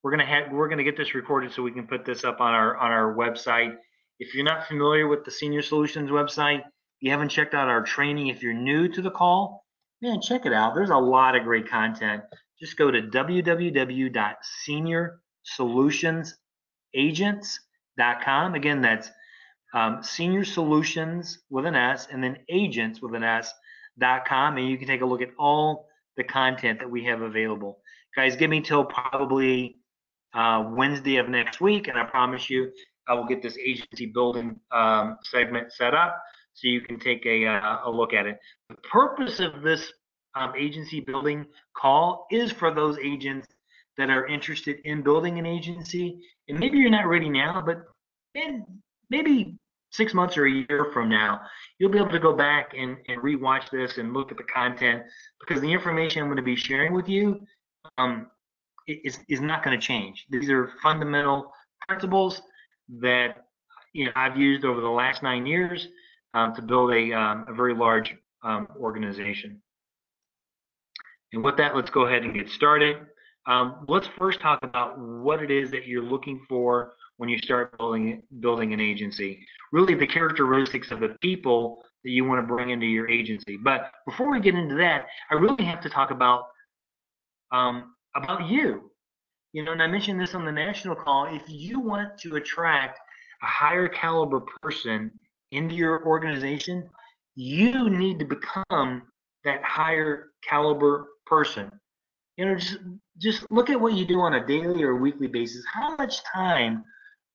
we're gonna get this recorded so we can put this up on our website. If you're not familiar with the Senior Solutions website, you haven't checked out our training. If you're new to the call, man, check it out. There's a lot of great content. Just go to www.seniorsolutions.agents.com. Again, that's Senior Solutions with an S and then agents with an S.com, and you can take a look at all the content that we have available. Guys, give me till probably Wednesday of next week, and I promise you I will get this agency building segment set up so you can take a look at it. The purpose of this agency building call is for those agents that are interested in building an agency, and maybe you're not ready now, but maybe 6 months or a year from now, you'll be able to go back and rewatch this and look at the content, because the information I'm going to be sharing with you is not going to change. These are fundamental principles that I've used over the last 9 years to build a very large organization. And with that, let's go ahead and get started. Let's first talk about what it is that you're looking for when you start building an agency. Really, the characteristics of the people that you want to bring into your agency. But before we get into that, I really have to talk about you. And I mentioned this on the national call. If you want to attract a higher caliber person into your organization, you need to become that higher caliber person. Just look at what you do on a daily or weekly basis. How much time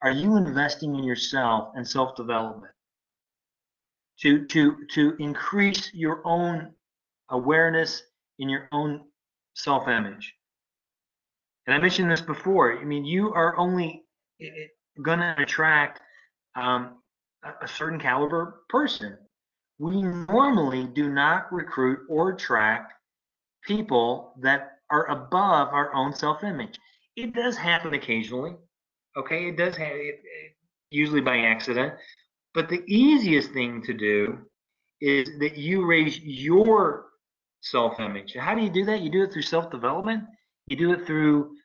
are you investing in yourself and self-development to increase your own awareness in your own self-image? And I mentioned this before. I mean, you are only going to attract a certain caliber person. We normally do not recruit or attract people that are above our own self-image. It does happen occasionally. Okay, it does happen, usually by accident. But the easiest thing to do is that you raise your self-image. How do you do that? You do it through self-development. You do it through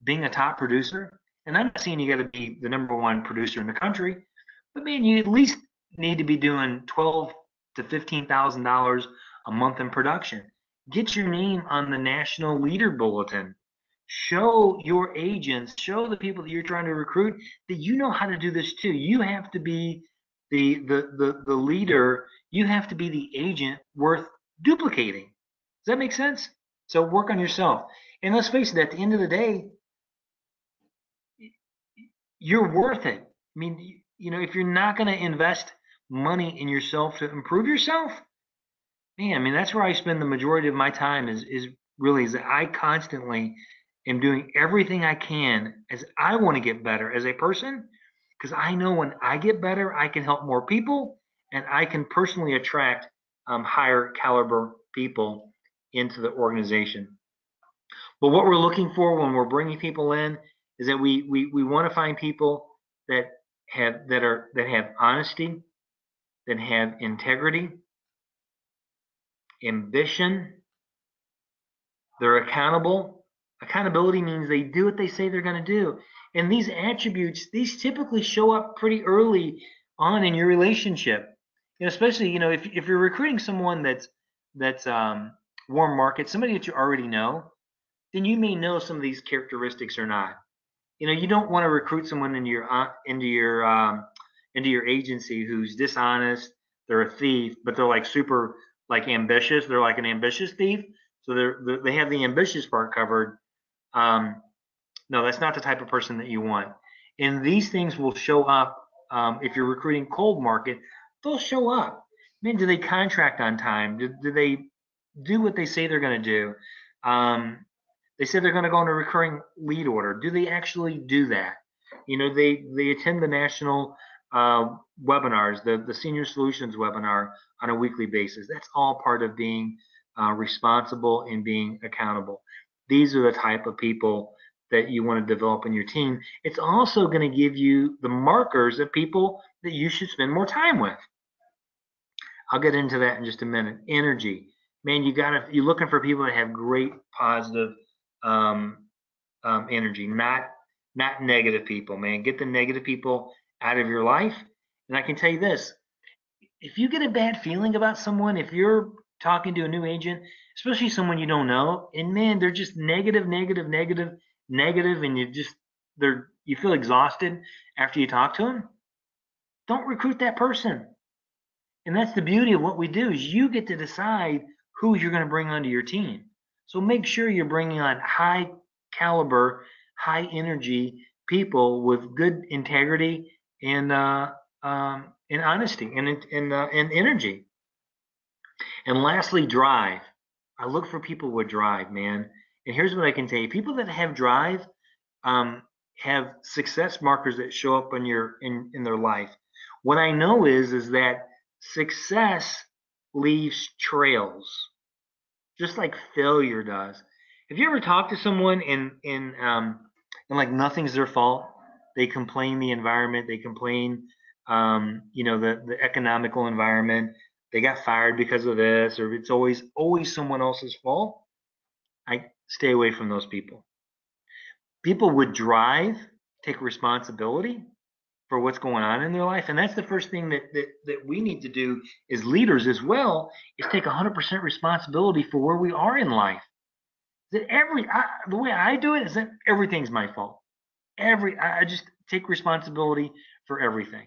being a top producer. And I'm not saying you got to be the #1 producer in the country, but man, you at least need to be doing $12,000 to $15,000 a month in production. Get your name on the national leader bulletin. Show your agents, show the people that you're trying to recruit that you know how to do this too. You have to be the leader. You have to be the agent worth duplicating. Does that make sense? So work on yourself. And let's face it, at the end of the day, you're worth it. I mean, if you're not going to invest money in yourself to improve yourself, man, I mean, that's where I spend the majority of my time is that I constantly am doing everything I can as I want to get better as a person, because I know when I get better, I can help more people and I can personally attract higher caliber people into the organization. But what we're looking for when we're bringing people in is that we want to find people that have honesty, that have integrity, ambition. They're accountable. Accountability means they do what they say they're going to do. And these attributes, these typically show up pretty early on in your relationship. Especially, if you're recruiting someone that's warm market, somebody that you already know, then you may know some of these characteristics or not. You don't want to recruit someone into your agency who's dishonest. They're a thief, but they're like super ambitious. They're like an ambitious thief. So they have the ambitious part covered. No, that's not the type of person that you want. And these things will show up if you're recruiting cold market. They'll show up. Man, do they contract on time? Do they do what they say they're going to do? They said they're going to go on a recurring lead order. Do they actually do that? They attend the national webinars, the Senior Solutions webinar on a weekly basis. That's all part of being responsible and being accountable. These are the type of people that you want to develop in your team. It's also going to give you the markers of people that you should spend more time with. I'll get into that in just a minute. Energy. Man, you're looking for people that have great positive energy, not negative people, man. Get the negative people out of your life. And I can tell you this, if you get a bad feeling about someone, if you're talking to a new agent, especially someone you don't know, and man, they're just negative, negative, negative, negative, and you feel exhausted after you talk to them, don't recruit that person. And that's the beauty of what we do is you get to decide who you're going to bring onto your team. So make sure you're bringing on high caliber, high energy people with good integrity and honesty and energy. And lastly, drive. I look for people with drive, man. And here's what I can tell you: people that have drive um, have success markers that show up in their life. What I know is that success leaves trails, just like failure does. Have you ever talked to someone and like nothing's their fault? They complain the environment, they complain, the economical environment. They got fired because of this, or it's always someone else's fault. I stay away from those people. People would drive, take responsibility for what's going on in their life, and that's the first thing that we need to do as leaders as well, is take 100% responsibility for where we are in life. That the way I do it is that everything's my fault. I just take responsibility for everything.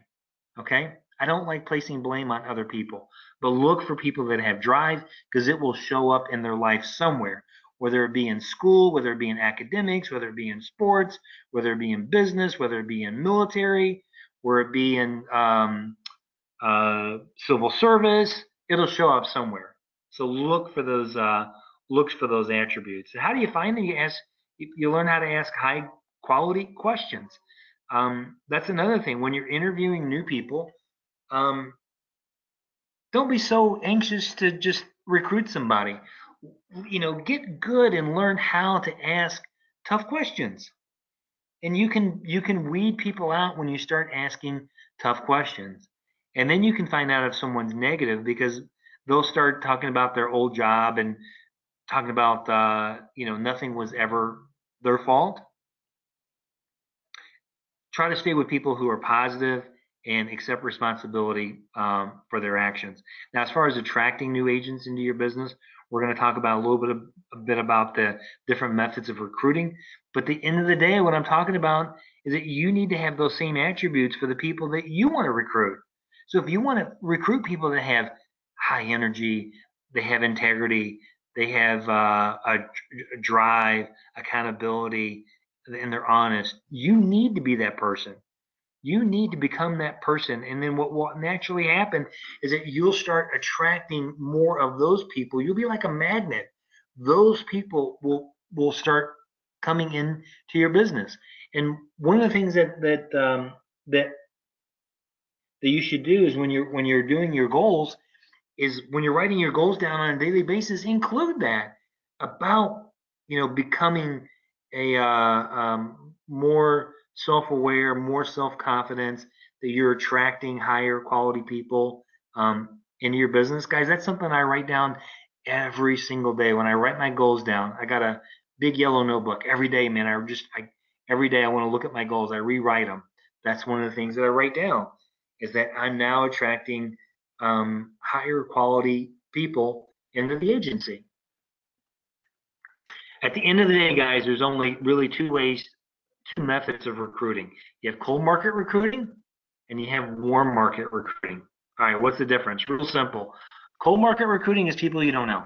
Okay? I don't like placing blame on other people, but look for people that have drive, because it will show up in their life somewhere, whether it be in school, whether it be in academics, whether it be in sports, whether it be in business, whether it be in military, whether it be in civil service. It'll show up somewhere. So look for those attributes. How do you find them? You learn how to ask high quality questions. That's another thing when you're interviewing new people. Um, don't be so anxious to just recruit somebody. Get good and learn how to ask tough questions. And you can weed people out when you start asking tough questions. And then you can find out if someone's negative, because they'll start talking about their old job and talking about nothing was ever their fault. Try to stay with people who are positive and accept responsibility for their actions. Now, as far as attracting new agents into your business, we're going to talk about a bit about the different methods of recruiting. But at the end of the day, what I'm talking about is that you need to have those same attributes for the people that you want to recruit. So if you want to recruit people that have high energy, they have integrity, they have a drive, accountability, and they're honest, you need to be that person. You need to become that person. And then what will naturally happen is that you'll start attracting more of those people. You'll be like a magnet. Those people will start coming in to your business. And one of the things that you should do is when you're doing your goals, is when you're writing your goals down on a daily basis, include that about becoming a more self-aware, more self-confidence, that you're attracting higher quality people into your business. Guys, that's something I write down every single day. When I write my goals down, I got a big yellow notebook every day, man. Every day I want to look at my goals. I rewrite them. That's one of the things that I write down, is that I'm now attracting higher quality people into the agency. At the end of the day, guys, there's only really two methods of recruiting. You have cold market recruiting and you have warm market recruiting. All right, what's the difference? Real simple. Cold market recruiting is people you don't know.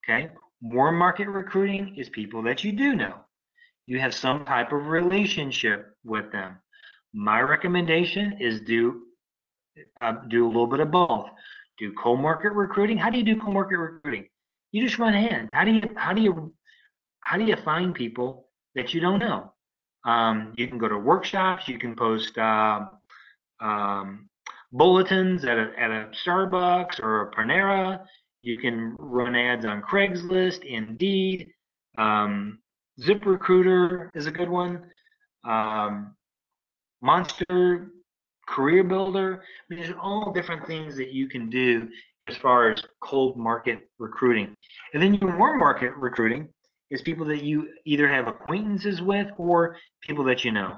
Okay? Warm market recruiting is people that you do know. You have some type of relationship with them. My recommendation is do a little bit of both. Do cold market recruiting. How do you do cold market recruiting? You just run ahead. How do you find people that you don't know? You can go to workshops. You can post bulletins at a Starbucks or a Panera. You can run ads on Craigslist, Indeed, ZipRecruiter is a good one. Monster, Career Builder. I mean, there's all different things that you can do as far as cold market recruiting. And then your warm market recruiting is people that you either have acquaintances with or people that you know.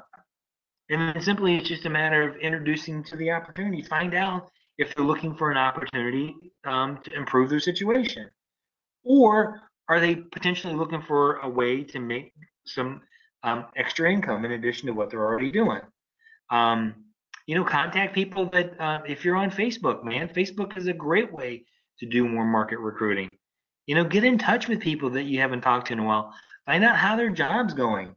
And then simply it's just a matter of introducing to the opportunity. Find out if they're looking for an opportunity to improve their situation. Or are they potentially looking for a way to make some extra income in addition to what they're already doing? Um, contact people that if you're on Facebook, man, Facebook is a great way to do more market recruiting. Get in touch with people that you haven't talked to in a while. Find out how their job's going.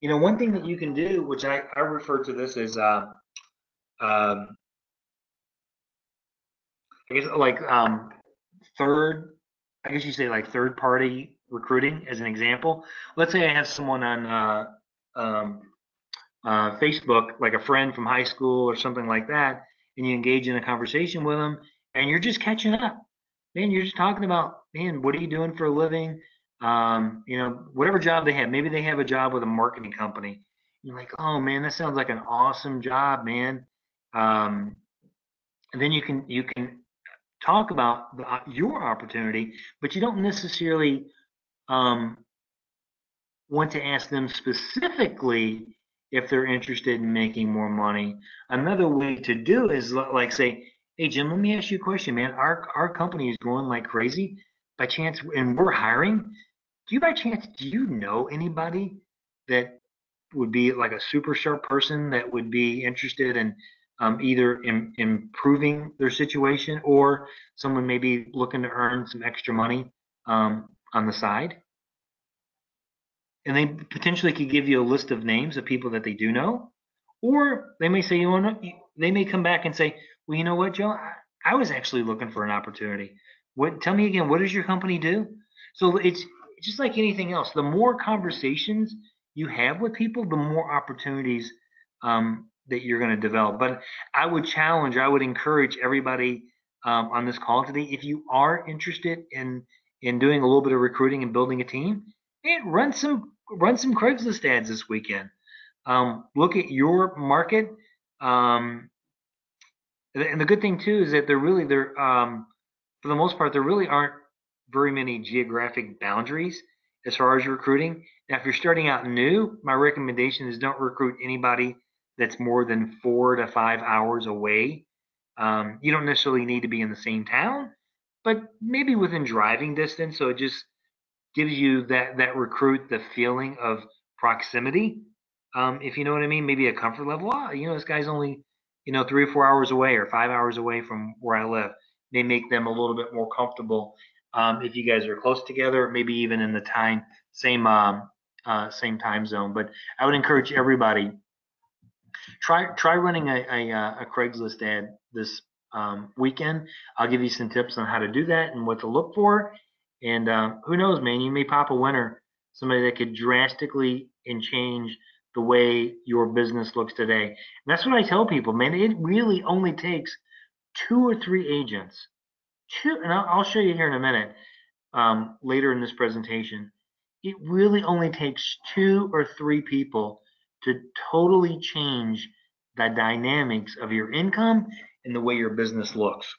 One thing that you can do, which I refer to this as, I guess like third, I guess you say like third party recruiting as an example. Let's say I have someone on Facebook, like a friend from high school or something like that, and you engage in a conversation with them, and you're just catching up. Man, you're just talking about, man, what are you doing for a living? Whatever job they have. Maybe they have a job with a marketing company. You're like, oh man, that sounds like an awesome job, man. Um, and then you can talk about your opportunity, but you don't necessarily um, want to ask them specifically if they're interested in making more money. Another way to do is like say, hey Jim, let me ask you a question, man. Our company is growing like crazy. By chance, and we're hiring. Do you know anybody that would be like a super sharp person that would be interested in either improving their situation or someone maybe looking to earn some extra money on the side? And they potentially could give you a list of names of people that they do know, or they may say, they may come back and say, well, you know what, Joe, I was actually looking for an opportunity. What? Tell me again, what does your company do? So it's just like anything else. The more conversations you have with people, the more opportunities that you're going to develop. But I would encourage everybody on this call today, if you are interested in doing a little bit of recruiting and building a team, and run some Craigslist ads this weekend. Look at your market. Um, and the good thing too is that there for the most part there really aren't very many geographic boundaries as far as recruiting. Now, if you're starting out new, my recommendation is don't recruit anybody that's more than 4 to 5 hours away. You don't necessarily need to be in the same town, but maybe within driving distance. So it just gives you that recruit the feeling of proximity, if you know what I mean. Maybe a comfort level. Oh, this guy's only 3 or 4 hours away or 5 hours away from where I live. May make them a little bit more comfortable if you guys are close together, maybe even in the same time zone. But I would encourage everybody try running a Craigslist ad this weekend. I'll give you some tips on how to do that and what to look for. And who knows, man, you may pop a winner, somebody that could drastically and change the way your business looks today. And that's what I tell people, man. It really only takes 2 or 3 agents. And I'll show you here in a minute, later in this presentation. It really only takes 2 or 3 people to totally change the dynamics of your income and the way your business looks.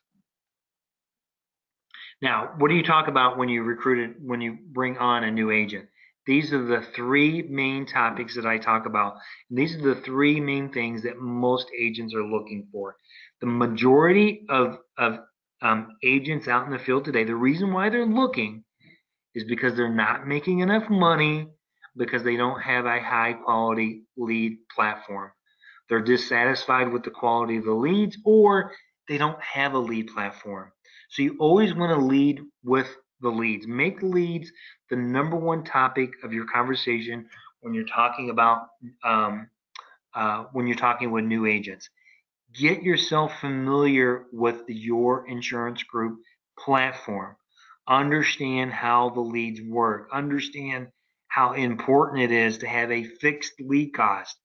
Now, what do you talk about when you bring on a new agent? These are the 3 main topics that I talk about. And these are the 3 main things that most agents are looking for. The majority of agents out in the field today, the reason why they're looking is because they're not making enough money because they don't have a high quality lead platform. They're dissatisfied with the quality of the leads, or they don't have a lead platform. So you always want to lead with the leads. Make leads the number one topic of your conversation when you're talking about when you're talking with new agents. Get yourself familiar with your insurance group platform. Understand how the leads work. Understand how important it is to have a fixed lead cost.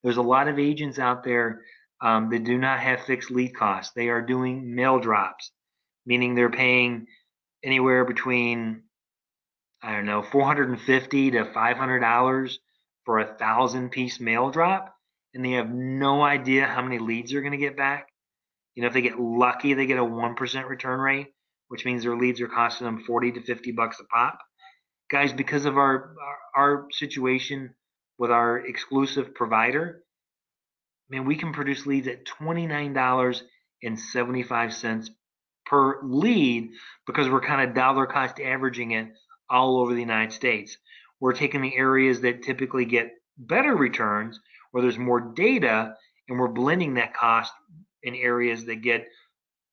There's a lot of agents out there that do not have fixed lead costs. They are doing mail drops, meaning they're paying anywhere between, I don't know, $450 to $500 for 1,000-piece mail drop, and they have no idea how many leads they're going to get back. If they get lucky, they get a 1% return rate, which means their leads are costing them 40 to $50 a pop. Guys, because of our situation with our exclusive provider, man, we can produce leads at $29.75 per lead because we're kind of dollar cost averaging it all over the United States. We're taking the areas that typically get better returns where there's more data, and we're blending that cost in areas that get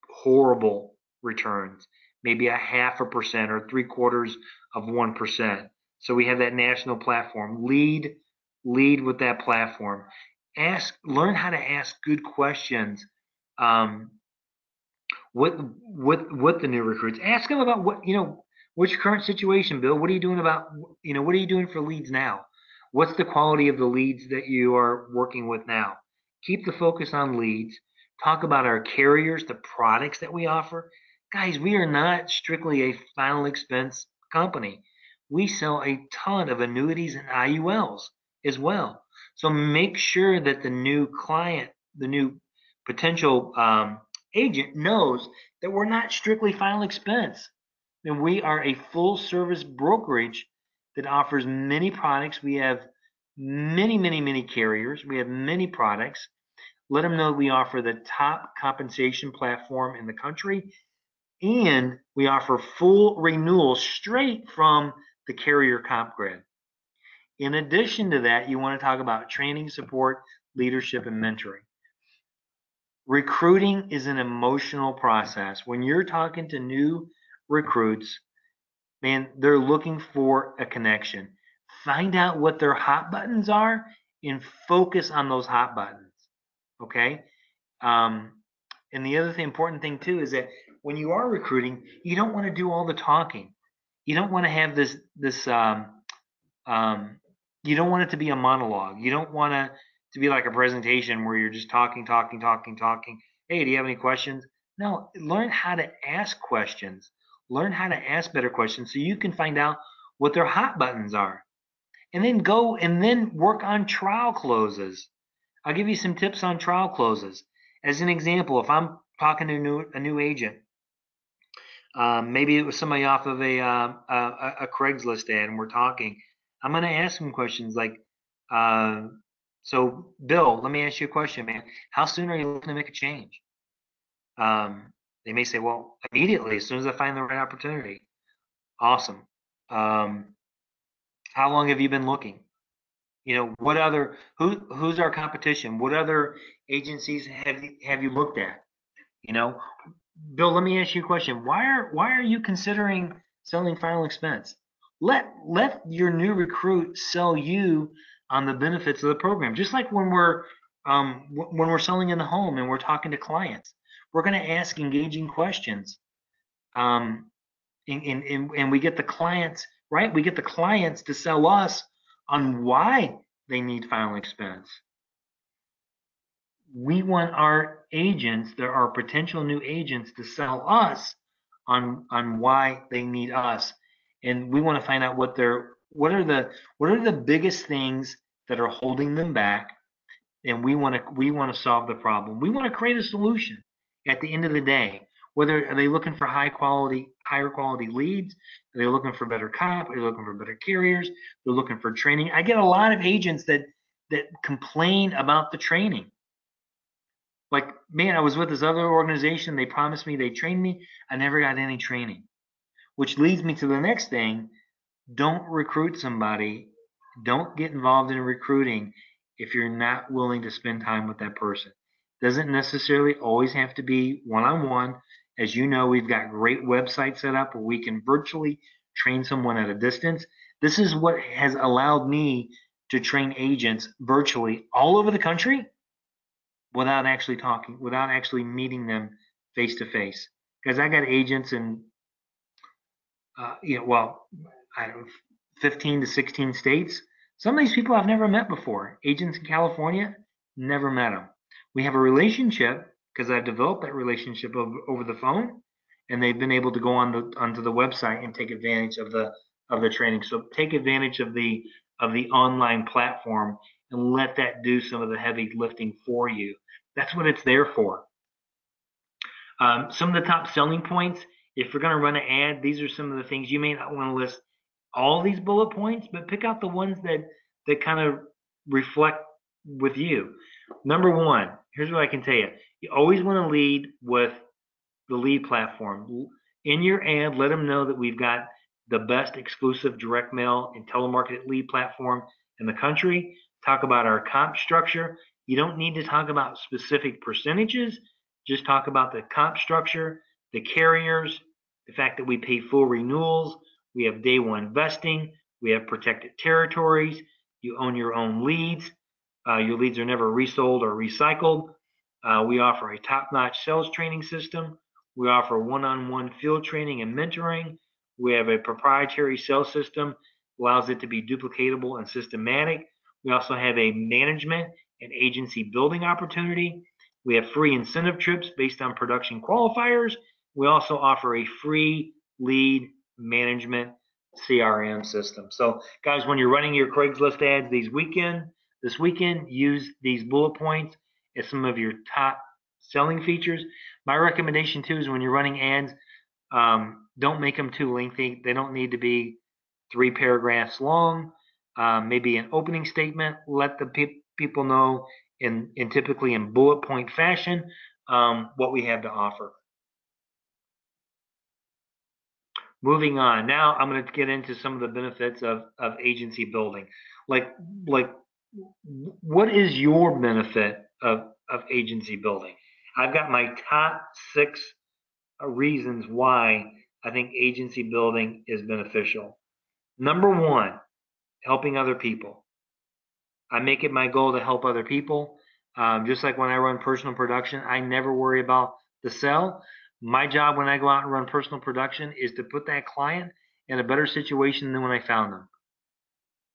horrible returns, maybe 0.5% or 0.75%. So we have that national platform. Lead with that platform. Learn how to ask good questions. Um, with the new recruits. Ask them about what's your current situation, Bill? What are you doing what are you doing for leads now? What's the quality of the leads that you are working with now? Keep the focus on leads. Talk about our carriers, the products that we offer. Guys, we are not strictly a final expense company. We sell a ton of annuities and IULs as well. So make sure that the new client, the new potential agent knows that we're not strictly final expense. And we are a full service brokerage that offers many products. We have many carriers. We have many products. Let them know we offer the top compensation platform in the country, and we offer full renewal straight from the carrier comp grid. In addition to that, you want to talk about training, support, leadership, and mentoring. Recruiting is an emotional process. When you're talking to new recruits, man, they're looking for a connection. Find out what their hot buttons are and focus on those hot buttons. Okay? And the other important thing too is that when you are recruiting, you don't want to do all the talking. You don't want to have you don't want it to be a monologue. You don't want to be like a presentation where you're just talking. Hey, do you have any questions? No, learn how to ask questions. Learn how to ask better questions so you can find out what their hot buttons are. And then go and then work on trial closes. I'll give you some tips on trial closes. As an example, if I'm talking to a new agent, maybe it was somebody off of a Craigslist ad, and we're talking. I'm going to ask them questions like, so Bill, let me ask you a question, man. How soon are you looking to make a change? They may say, well, immediately, as soon as I find the right opportunity. Awesome. How long have you been looking? What other who's our competition? What other agencies have you looked at? Bill, let me ask you a question. Why are you considering selling final expense? Let your new recruit sell you on the benefits of the program. Just like when we're selling in the home and we're talking to clients, we're going to ask engaging questions. And we get the clients, right? We get the clients to sell us on why they need final expense. We want our agents, our potential new agents, to sell us on why they need us, and we want to find out what are the biggest things that are holding them back, and we want to solve the problem. We want to create a solution at the end of the day. Whether are they looking for higher quality leads? Are they looking for better comp? Are they looking for better carriers? They're looking for training. I get a lot of agents that complain about the training. Like, man, I was with this other organization. They promised me they'd train me. I never got any training, which leads me to the next thing. Don't recruit somebody. Don't get involved in recruiting if you're not willing to spend time with that person. Doesn't necessarily always have to be one-on-one. As you know, we've got great websites set up where we can virtually train someone at a distance. This is what has allowed me to train agents virtually all over the country without actually talking, without actually meeting them face to face. Because I got agents in, I don't know, 15 to 16 states. Some of these people I've never met before. Agents in California, never met them. We have a relationship because I've developed that relationship over the phone, and they've been able to go onto the website and take advantage of the training. So take advantage of the online platform and let that do some of the heavy lifting for you. That's what it's there for. Some of the top selling points, if you're going to run an ad, these are some of the things you may not want to list all these bullet points, but pick out the ones that kind of reflect with you. Number one, here's what I can tell you. You always want to lead with the lead platform. In your ad, let them know that we've got the best exclusive direct mail and telemarketed lead platform in the country. Talk about our comp structure. You don't need to talk about specific percentages. Just talk about the comp structure, the carriers, the fact that we pay full renewals. We have day one vesting. We have protected territories. You own your own leads. Your leads are never resold or recycled. We offer a top-notch sales training system. We offer one-on-one field training and mentoring. We have a proprietary sales system, allows it to be duplicatable and systematic. We also have a management and agency building opportunity. We have free incentive trips based on production qualifiers. We also offer a free lead management CRM system. So, guys, when you're running your Craigslist ads this weekend, use these bullet points as some of your top selling features. My recommendation too is when you're running ads, don't make them too lengthy. They don't need to be 3 paragraphs long. Maybe an opening statement. Let the people know typically in bullet point fashion what we have to offer. Moving on. Now I'm going to get into some of the benefits of agency building. Like what is your benefit of agency building? I've got my top 6 reasons why I think agency building is beneficial. Number 1, helping other people. I make it my goal to help other people. Just like when I run personal production, I never worry about the sell. My job when I go out and run personal production is to put that client in a better situation than when I found them.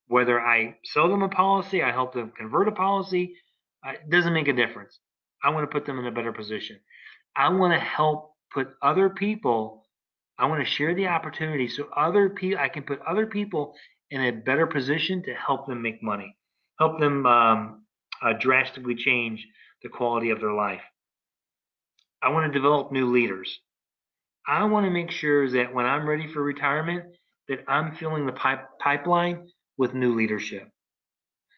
Whether I sell them a policy, I help them convert a policy, it doesn't make a difference. I want to put them in a better position. I want to help put other people, I want to share the opportunity so I can put other people in a better position to help them make money, help them drastically change the quality of their life. I want to develop new leaders. I want to make sure that when I'm ready for retirement, that I'm filling the pipeline with new leadership.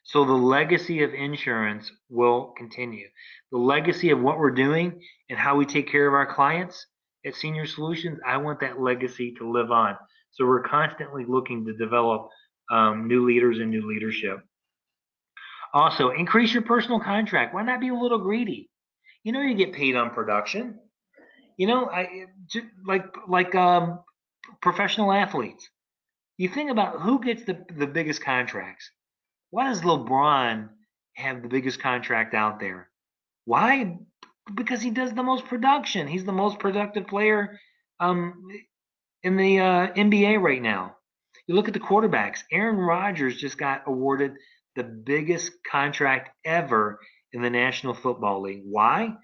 So the legacy of insurance will continue. The legacy of what we're doing and how we take care of our clients at Senior Solutions, I want that legacy to live on. So we're constantly looking to develop new leaders and new leadership. Also, increase your personal contract. Why not be a little greedy? You get paid on production. Like professional athletes. You think about who gets the biggest contracts. Why does LeBron have the biggest contract out there? Why? Because he does the most production. He's the most productive player in the NBA right now. You look at the quarterbacks. Aaron Rodgers just got awarded the biggest contract ever in the National Football League. Why?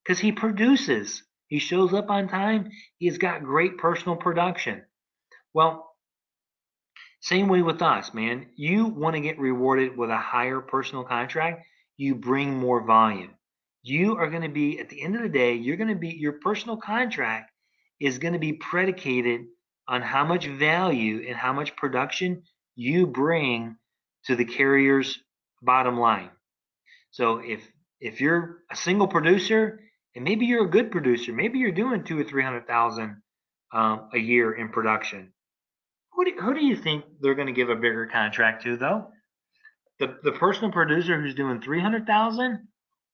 Because he produces. He shows up on time. He's got great personal production. Well, same way with us, man. You want to get rewarded with a higher personal contract, you bring more volume. You are going to be, at the end of the day, your personal contract is going to be predicated on how much value and how much production you bring to the carrier's bottom line. So if you're a single producer, and maybe you're a good producer, maybe you're doing 200,000 or 300,000 a year in production. Who do you think they're going to give a bigger contract to, though? The personal producer who's doing 300,000,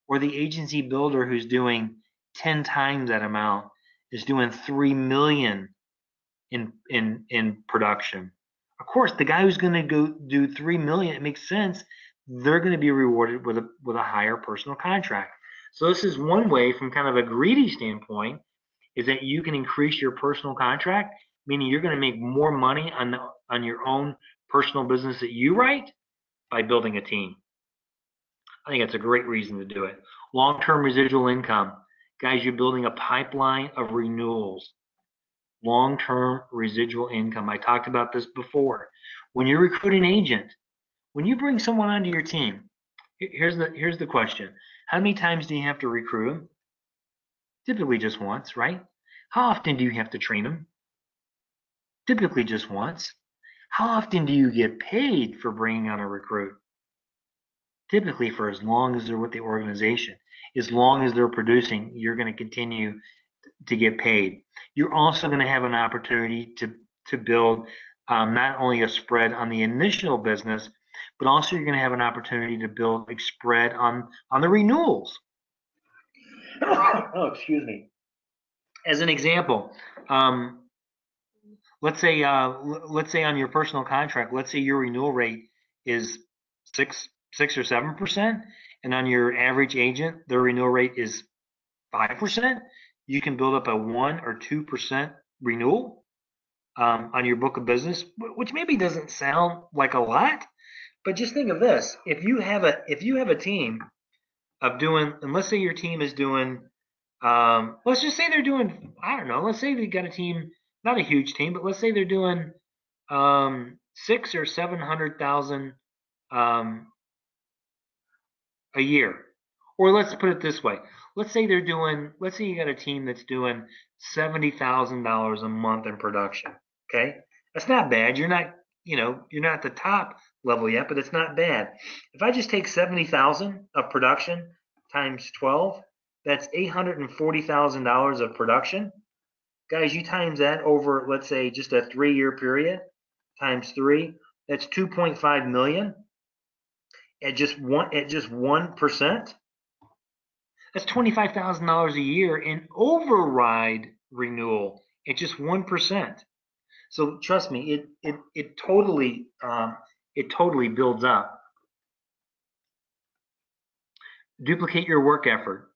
or the agency builder who's doing 10 times that amount is doing 3 million in production. Of course, the guy who's going to go do 3 million, it makes sense. They're going to be rewarded with a higher personal contract. So this is one way, from kind of a greedy standpoint, is that you can increase your personal contract, meaning you're going to make more money on your own personal business that you write by building a team. I think that's a great reason to do it. Long-term residual income. Guys, you're building a pipeline of renewals. Long-term residual income. I talked about this before. When you recruit an agent, when you bring someone onto your team, here's the question. How many times do you have to recruit them? Typically just once, right? How often do you have to train them? Typically just once. How often do you get paid for bringing on a recruit? Typically for as long as they're with the organization. As long as they're producing, you're going to continue to get paid. You're also going to have an opportunity to build not only a spread on the initial business, but also you're going to have an opportunity to build a spread on the renewals. Oh, excuse me. As an example, let's say on your personal contract, let's say your renewal rate is six or 7%, and on your average agent, the renewal rate is 5%. You can build up a 1 or 2% renewal on your book of business, which maybe doesn't sound like a lot, but just think of this: if you have a team of doing, and let's say your team is doing, let's just say they're doing, I don't know, let's say they've got a team, not a huge team, but let's say they're doing 600,000 or 700,000 um, a year. Or let's put it this way. Let's say you got a team that's doing $70,000 a month in production. Okay. That's not bad. You're not at the top level yet, but it's not bad. If I just take 70,000 of production times 12, that's $840,000 of production. Guys, you times that over, let's say, just a 3-year period times 3, that's 2.5 million at just 1%. That's $25,000 a year in override renewal at just 1%. So trust me, it totally builds up. Duplicate your work effort.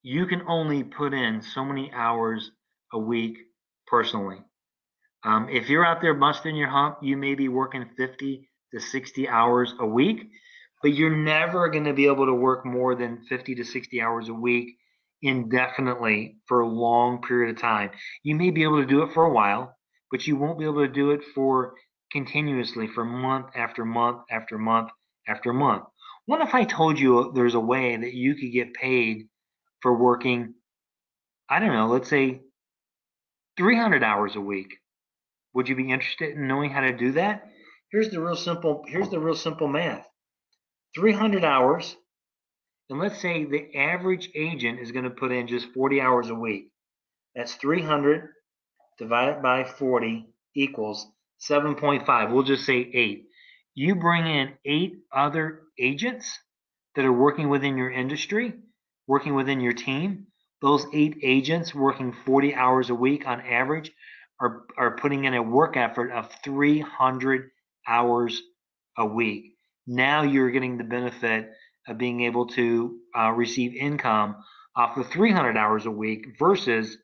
You can only put in so many hours a week personally. If you're out there busting your hump, you may be working 50 to 60 hours a week, but you're never going to be able to work more than 50 to 60 hours a week indefinitely for a long period of time. You may be able to do it for a while, but you won't be able to do it for continuously for month after month after month after month. What if I told you there's a way that you could get paid for working, I don't know, let's say 300 hours a week? Would you be interested in knowing how to do that? Here's the real simple math. 300 hours, and let's say the average agent is going to put in just 40 hours a week. That's 300 divided by 40 equals 7.5. We'll just say 8. You bring in 8 other agents that are working within your industry, working within your team. Those 8 agents working 40 hours a week on average are putting in a work effort of 300 hours a week. Now you're getting the benefit of being able to receive income off of 300 hours a week versus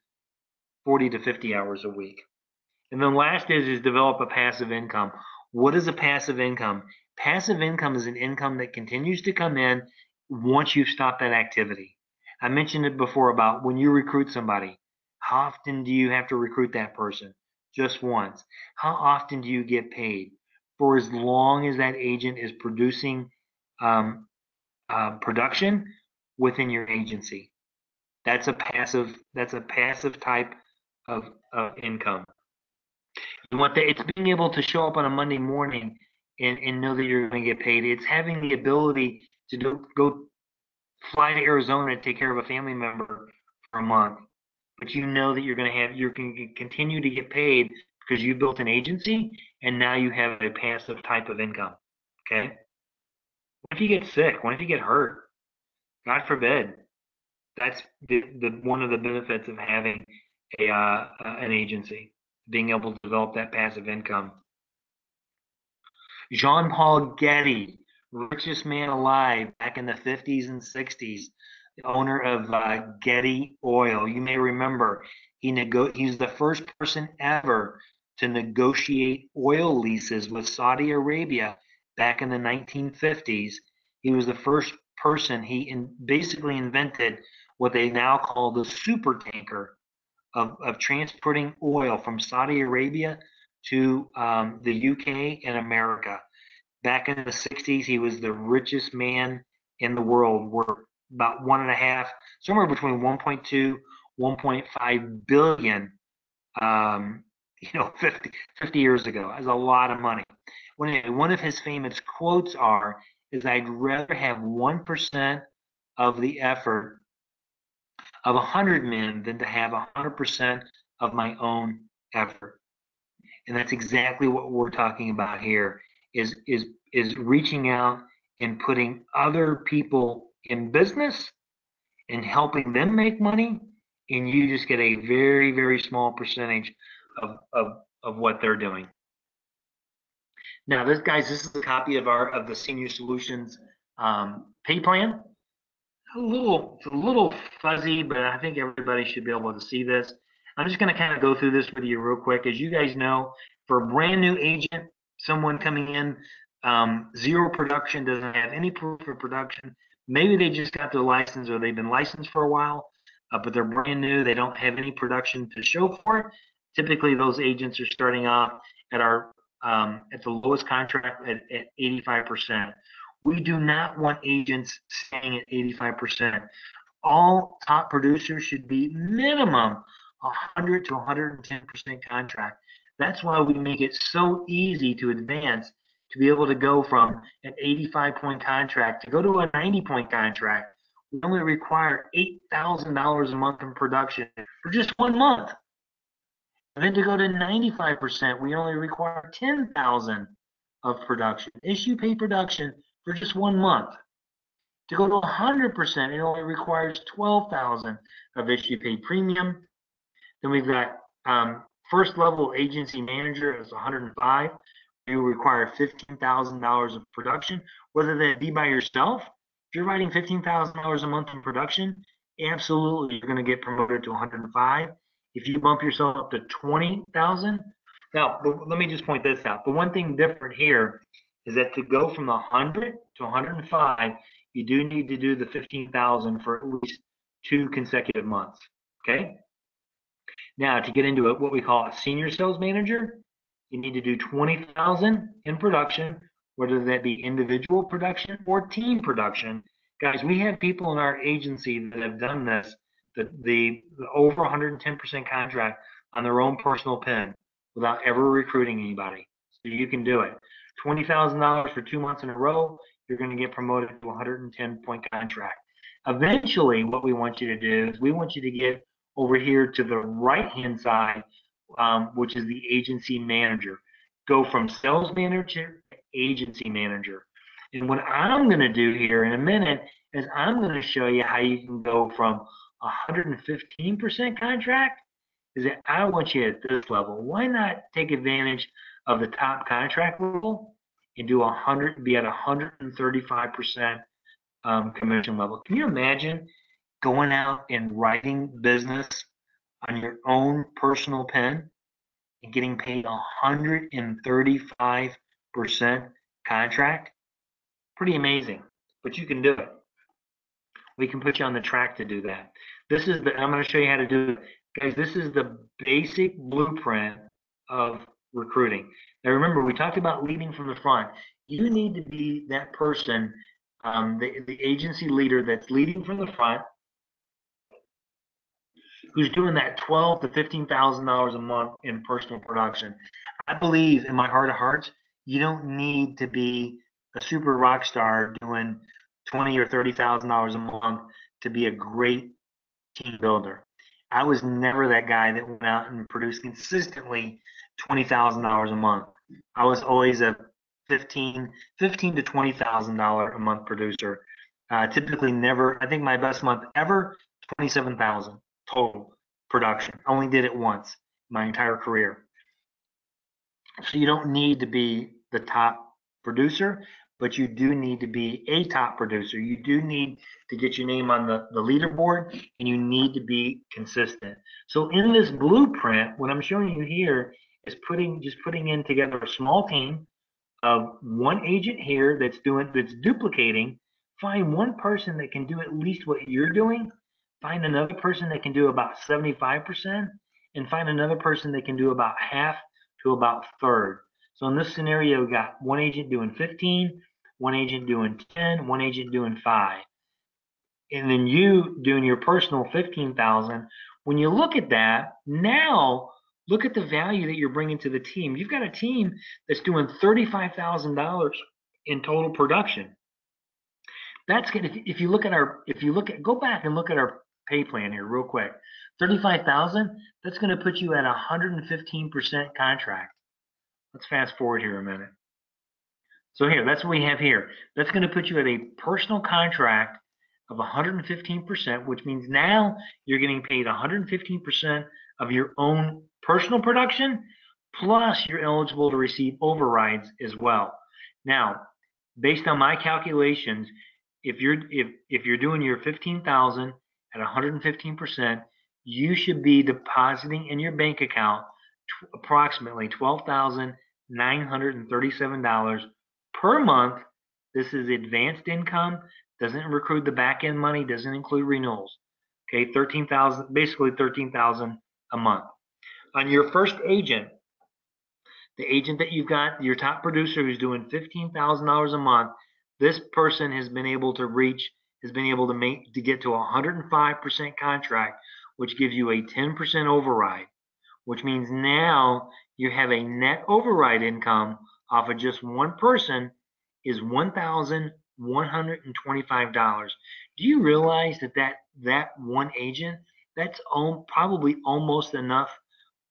40 to 50 hours a week. And then last is develop a passive income. What is a passive income? Passive income is an income that continues to come in once you've stopped that activity. I mentioned it before about when you recruit somebody. How often do you have to recruit that person? Just once. How often do you get paid? For as long as that agent is producing production within your agency. That's a passive type of income. You want that, it's being able to show up on a Monday morning and know that you're going to get paid. It's having the ability to go fly to Arizona and take care of a family member for a month, but you know that you're going to continue to get paid because you built an agency and now you have a passive type of income. Okay. What if you get sick? What if you get hurt? God forbid. That's the one of the benefits of having an agency, being able to develop that passive income. Jean Paul Getty, richest man alive back in the 50s and 60s, the owner of Getty Oil. You may remember he's the first person ever to negotiate oil leases with Saudi Arabia back in the 1950s. He was the first person. Basically invented what they now call the super tanker of transporting oil from Saudi Arabia to the UK and America. Back in the 60s, he was the richest man in the world, worth about 1.5, somewhere between 1.2, 1.5 billion 50 years ago. That's a lot of money. One of his famous quotes is I'd rather have 1% of the effort of 100 men than to have 100% of my own effort. And that's exactly what we're talking about here is reaching out and putting other people in business and helping them make money, and you just get a very, very small percentage of what they're doing. Now, this is a copy of the Senior Solutions pay plan. It's a little fuzzy, but I think everybody should be able to see this. I'm just going to kind of go through this with you real quick. As you guys know, for a brand new agent, someone coming in, zero production, doesn't have any proof of production. Maybe they just got their license or they've been licensed for a while, but they're brand new. They don't have any production to show for it. Typically, those agents are starting off at the lowest contract at 85%. We do not want agents staying at 85%. All top producers should be minimum 100 to 110% contract. That's why we make it so easy to advance, to be able to go from an 85-point contract to go to a 90-point contract. We only require $8,000 a month in production for just 1 month. And then to go to 95%, we only require $10,000 of production, issue pay production for just 1 month. To go to 100%, it only requires $12,000 of issue pay premium. Then we've got first level agency manager is 105. You require $15,000 of production, whether that be by yourself. If you're writing $15,000 a month in production, absolutely you're going to get promoted to 105. If you bump yourself up to 20,000, now let me just point this out. The one thing different here is that to go from 100 to 105, you do need to do the 15,000 for at least 2 consecutive months. Okay. Now to get into what we call a senior sales manager, you need to do 20,000 in production, whether that be individual production or team production. Guys, we have people in our agency that have done this, the over 110% contract on their own personal pen without ever recruiting anybody. So you can do it. $20,000 for 2 months in a row, you're going to get promoted to a 110-point contract. Eventually, what we want you to do is we want you to get over here to the right-hand side, which is the agency manager. Go from sales manager to agency manager. And what I'm going to do here in a minute is I'm going to show you how you can go from 115% contract is that I want you at this level. Why not take advantage of the top contract level and be at 135% commission level? Can you imagine going out and writing business on your own personal pen and getting paid 135% contract? Pretty amazing, but you can do it. We can put you on the track to do that. I'm going to show you how to do it. Guys, this is the basic blueprint of recruiting. Now remember, we talked about leading from the front. You need to be that person, the agency leader that's leading from the front, who's doing that $12,000 to $15,000 a month in personal production. I believe in my heart of hearts, you don't need to be a super rock star doing $20,000 or $30,000 a month to be a great team builder. I was never that guy that went out and produced consistently $20,000 a month. I was always a $15,000 to $20,000 a month producer. Typically never. I think my best month ever, 27,000 total production. Only did it once my entire career. So you don't need to be the top producer, but you do need to be a top producer. You do need to get your name on the leaderboard, and you need to be consistent. So in this blueprint, what I'm showing you here is just putting in together a small team of one agent here that's duplicating. Find one person that can do at least what you're doing. Find another person that can do about 75%, and find another person that can do about half to about third. So in this scenario, we got one agent doing 15, one agent doing 10, one agent doing 5. And then you doing your personal 15,000. When you look at that, now Look at the value that you're bringing to the team. You've got a team that's doing $35,000 in total production. That's good. If you look at, go back and look at our pay plan here real quick. 35,000, that's going to put you at 115% contract. Let's fast forward here a minute. So here, that's what we have here. That's going to put you at a personal contract of 115%, which means now you're getting paid 115% of your own personal production, plus you're eligible to receive overrides as well. Now, based on my calculations, if you're doing your 15,000 at 115%, you should be depositing in your bank account approximately $12,937 per month. This is advanced income, doesn't recruit the back end money, doesn't include renewals. Okay, 13,000, basically 13,000 a month. On your first agent, the agent that you've got, your top producer who's doing $15,000 a month, this person has been able to get to 105% contract, which gives you a 10% override, which means now you have a net override income off of just one person is $1,125. Do you realize that one agent, that's probably almost enough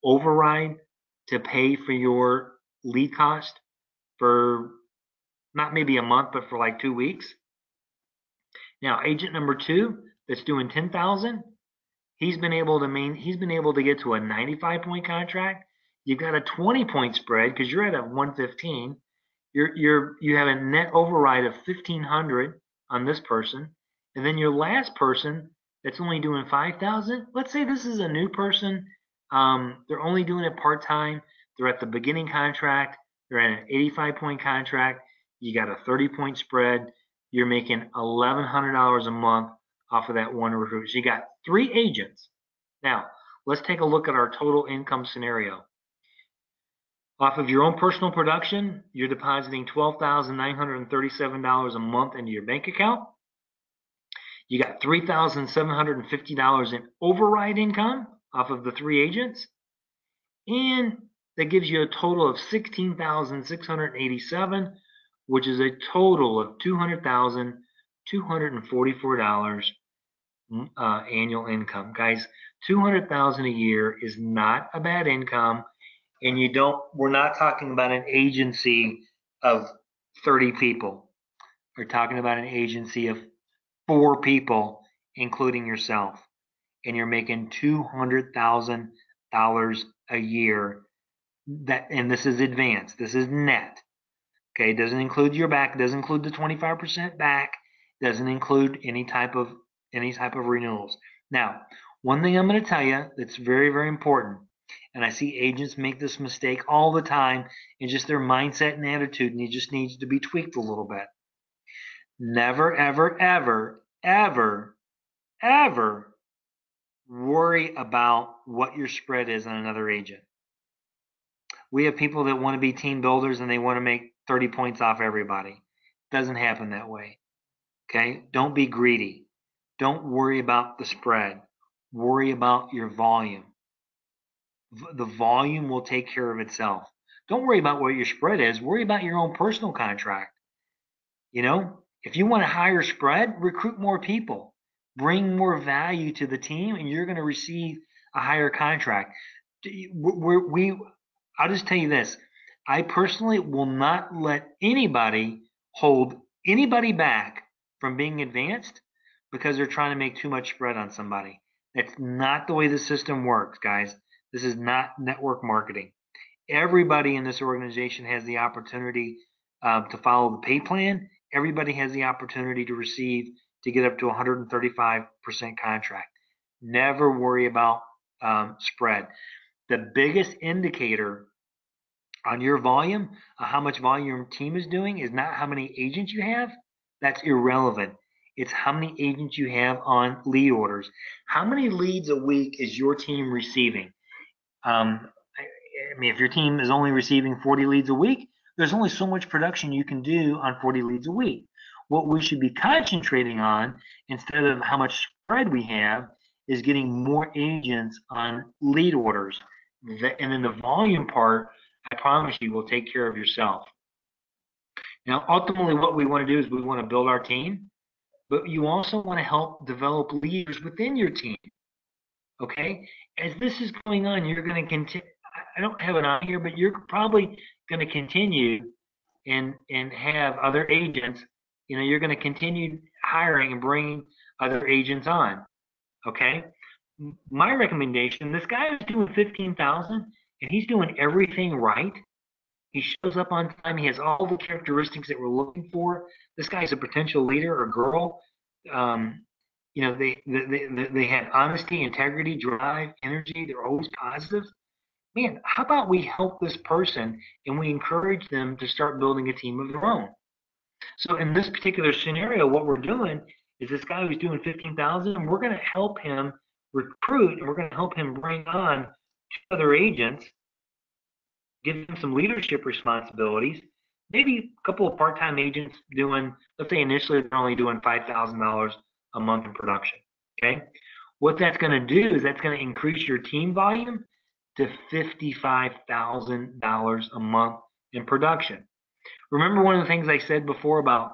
override to pay for your lead cost for not maybe a month, but for like 2 weeks? Now, agent number 2 that's doing 10,000, he's been able to get to a 95-point contract. You've got a 20-point spread because you're at a 115. You have a net override of 1,500 on this person, and then your last person that's only doing 5,000. Let's say this is a new person. They're only doing it part-time. They're at the beginning contract. They're at an 85-point contract. You got a 30-point spread. You're making $1,100 a month off of that one recruit. So you got 3 agents. Now, let's take a look at our total income scenario. Off of your own personal production, you're depositing $12,937 a month into your bank account. You got $3,750 in override income off of the 3 agents. And that gives you a total of $16,687, which is a total of $200,244 annual income. Guys, $200,000 a year is not a bad income. And we're not talking about an agency of 30 people. We're talking about an agency of 4 people, including yourself. And you're making $200,000 a year. And this is advanced. This is net. Okay, it doesn't include your back, it doesn't include the 25% back, it doesn't include any type of renewals. Now, one thing I'm going to tell you that's very, very important, and I see agents make this mistake all the time, and just their mindset and attitude, and it just needs to be tweaked a little bit. Never, ever, ever, ever, ever worry about what your spread is on another agent. We have people that want to be team builders and they want to make 30 points off everybody. It doesn't happen that way. Okay? Don't be greedy. Don't worry about the spread. Worry about your volume. The volume will take care of itself. Don't worry about what your spread is. Worry about your own personal contract. If you want a higher spread, recruit more people. Bring more value to the team, and you're going to receive a higher contract. I'll just tell you this. I personally will not let anybody hold anybody back from being advanced because they're trying to make too much spread on somebody. That's not the way the system works, guys. This is not network marketing. Everybody in this organization has the opportunity to follow the pay plan. Everybody has the opportunity to get up to 135% contract. Never worry about spread. The biggest indicator on your volume, how much volume your team is doing, is not how many agents you have. That's irrelevant. It's how many agents you have on lead orders. How many leads a week is your team receiving? If your team is only receiving 40 leads a week, there's only so much production you can do on 40 leads a week. What we should be concentrating on, instead of how much spread we have, is getting more agents on lead orders. And then the volume part, I promise you, will take care of yourself. Now, ultimately, what we want to do is we want to build our team, but you also want to help develop leaders within your team. Okay? As this is going on, you're going to continue. I don't have it on here, but you're probably going to continue and have other agents. You know, you're going to continue hiring and bringing other agents on. Okay? My recommendation: this guy is doing 15,000, and he's doing everything right. He shows up on time. He has all the characteristics that we're looking for. This guy's a potential leader or girl. Um, you know, they had honesty, integrity, drive, energy. They're always positive. Man, how about we help this person and we encourage them to start building a team of their own? So in this particular scenario, what we're doing is this guy who's doing 15,000, and we're going to help him recruit, and we're going to help him bring on two other agents, give them some leadership responsibilities, maybe a couple of part-time agents doing, let's say initially they're only doing $5,000 a month in production. Okay. What that's going to do is that's going to increase your team volume to $55,000 a month in production. Remember one of the things I said before about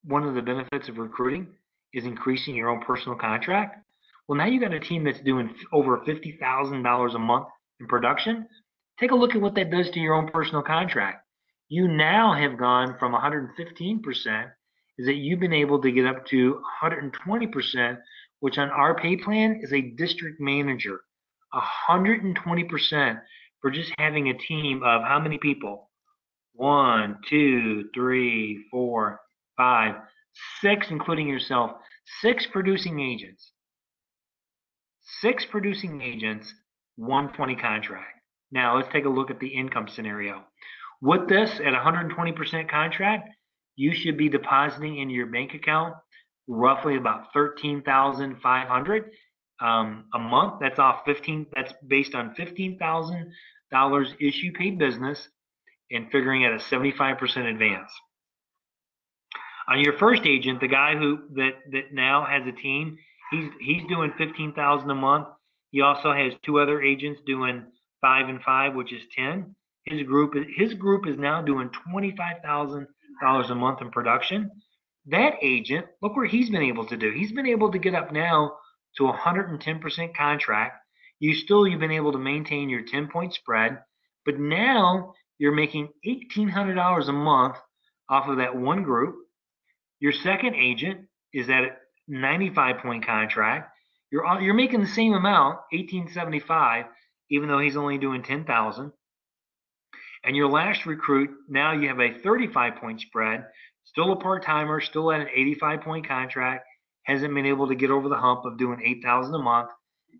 one of the benefits of recruiting is increasing your own personal contract? Well, now you got a team that's doing over $50,000 a month in production. Take a look at what that does to your own personal contract. You now have gone from 115%, is that you've been able to get up to 120%, which on our pay plan is a district manager. 120% for just having a team of how many people? 1, 2, 3, 4, 5, 6, including yourself. 6 producing agents. 6 producing agents, 120 contract. Now let's take a look at the income scenario. With this at 120% contract, you should be depositing into your bank account roughly about $13,500 a month. That's off 15. That's based on $15,000 issue paid business and figuring at a 75% advance. On your first agent, the guy that now has a team, he's doing 15,000 a month. He also has two other agents doing 5 and 5, which is 10. His group is now doing $25,000 a month in production. That agent, look where he's been able to do. He's been able to get up now to 110% contract. You've been able to maintain your 10-point spread, but now you're making $1,800 a month off of that one group. Your second agent is at a 95-point contract. You're making the same amount, $1,875, even though he's only doing 10,000. And your last recruit, now you have a 35-point spread, still a part-timer, still at an 85-point contract, hasn't been able to get over the hump of doing 8,000 a month.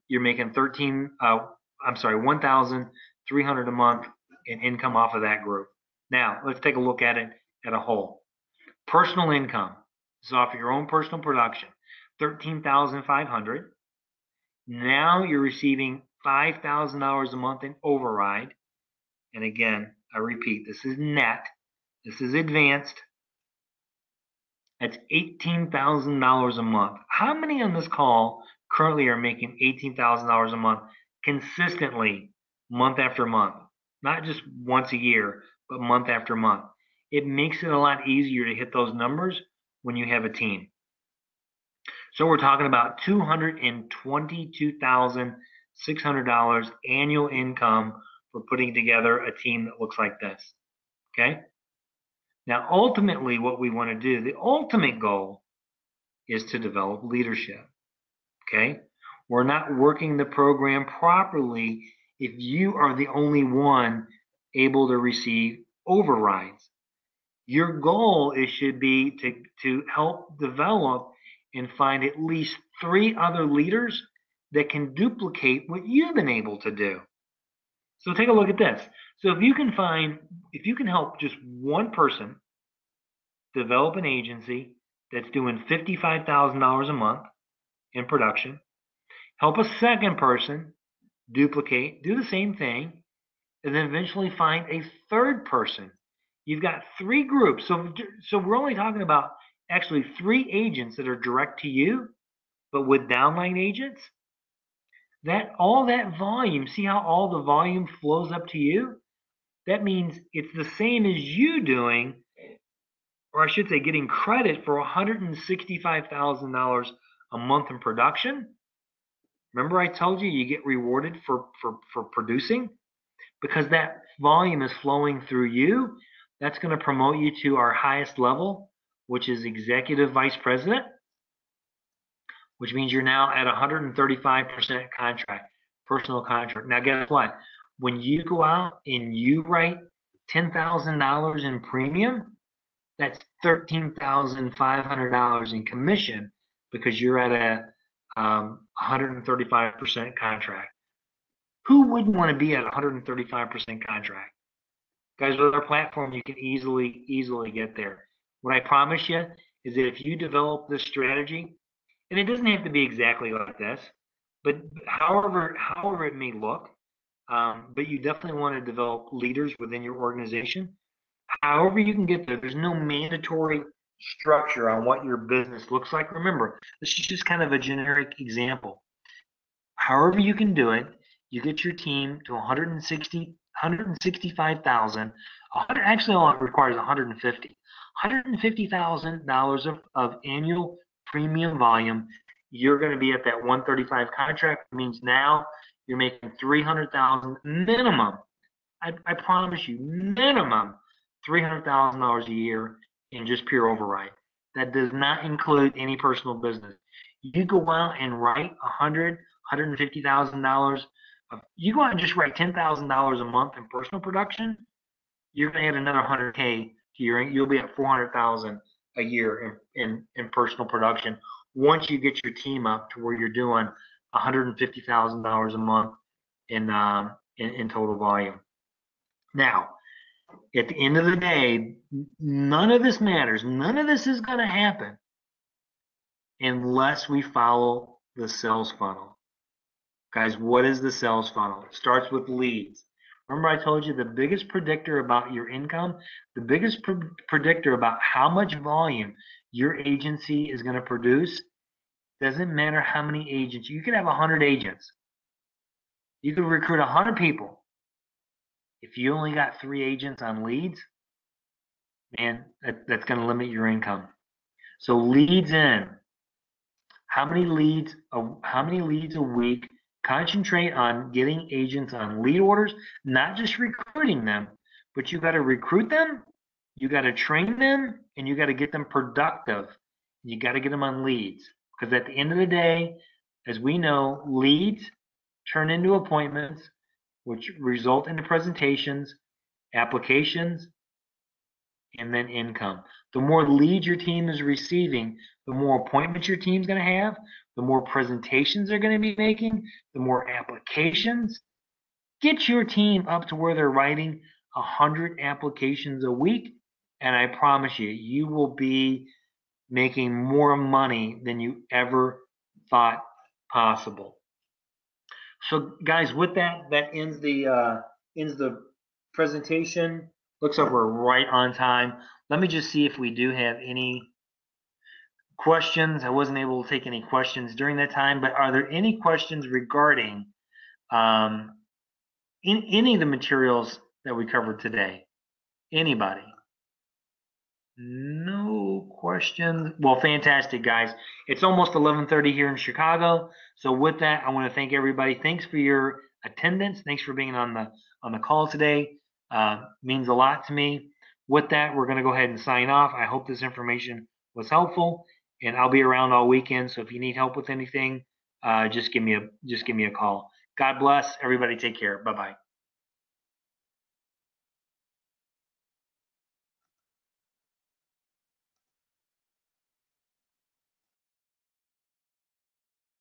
You're making $1,300 a month in income off of that group. Now, let's take a look at it at a whole. Personal income. This is off your own personal production. $13,500. Now you're receiving $5,000 a month in override. And again, I repeat, this is net. This is advanced. That's $18,000 a month. How many on this call currently are making $18,000 a month consistently, month after month? Not just once a year, but month after month. It makes it a lot easier to hit those numbers when you have a team. So we're talking about $222,600 annual income for putting together a team that looks like this. Okay? Now, ultimately, what we want to do, the ultimate goal is to develop leadership. Okay? We're not working the program properly if you are the only one able to receive overrides. Your goal should be to help develop and find at least 3 other leaders that can duplicate what you've been able to do. So take a look at this. So if you can help just one person develop an agency that's doing $55,000 a month in production, help a second person duplicate, do the same thing, and then eventually find a third person. You've got 3 groups. So we're only talking about actually 3 agents that are direct to you, but with downline agents. That all that volume, see how all the volume flows up to you? That means it's the same as you doing, or I should say, getting credit for $165,000 a month in production. Remember I told you get rewarded for producing? Because that volume is flowing through you. That's going to promote you to our highest level, which is executive vice president, which means you're now at 135% contract, personal contract. Now, guess what? When you go out and you write $10,000 in premium, that's $13,500 in commission because you're at a 135% contract. Who wouldn't want to be at 135% contract? Guys, with our platform, you can easily get there. What I promise you is that if you develop this strategy, and it doesn't have to be exactly like this, but however it may look, but you definitely want to develop leaders within your organization. However you can get there, there's no mandatory structure on what your business looks like. Remember, this is just kind of a generic example. However you can do it, you get your team to 165,000. Actually, all it requires $150,000 of annual premium volume. You're going to be at that 135 contract. It means now you're making 300,000 minimum. I promise you, minimum $300,000 a year in just pure override. That does not include any personal business. You go out and write $150,000. You go out and just write $10,000 a month in personal production. You're going to add another 100K to your. You'll be at 400,000 a year in personal production once you get your team up to where you're doing $150,000 a month in total volume. Now, at the end of the day, none of this matters. None of this is going to happen unless we follow the sales funnel. Guys, what is the sales funnel? It starts with leads. Remember I told you the biggest predictor about your income, the biggest predictor about how much volume your agency is going to produce, doesn't matter how many agents. You could have 100 agents. You could recruit 100 people. If you only got 3 agents on leads, man, that's going to limit your income. So leads in. How many leads a week? Concentrate on getting agents on lead orders, not just recruiting them, but you got to recruit them, you got to train them, and you got to get them productive. You got to get them on leads because at the end of the day, as we know, leads turn into appointments, which result into presentations, applications, and then income. The more leads your team is receiving, the more appointments your team's going to have, the more presentations they're going to be making, the more applications. Get your team up to where they're writing 100 applications a week, and I promise you, you will be making more money than you ever thought possible. So, guys, with that ends the presentation. Looks like we're right on time. Let me just see if we do have any questions. I wasn't able to take any questions during that time, but are there any questions regarding in any of the materials that we covered today? Anybody? No questions. Well, fantastic, guys. It's almost 11:30 here in Chicago. So with that, I want to thank everybody. Thanks for your attendance. Thanks for being on the call today. Means a lot to me. With that, we're going to go ahead and sign off. I hope this information was helpful, and I'll be around all weekend. So if you need help with anything, just give me a call. God bless everybody. Take care. Bye bye.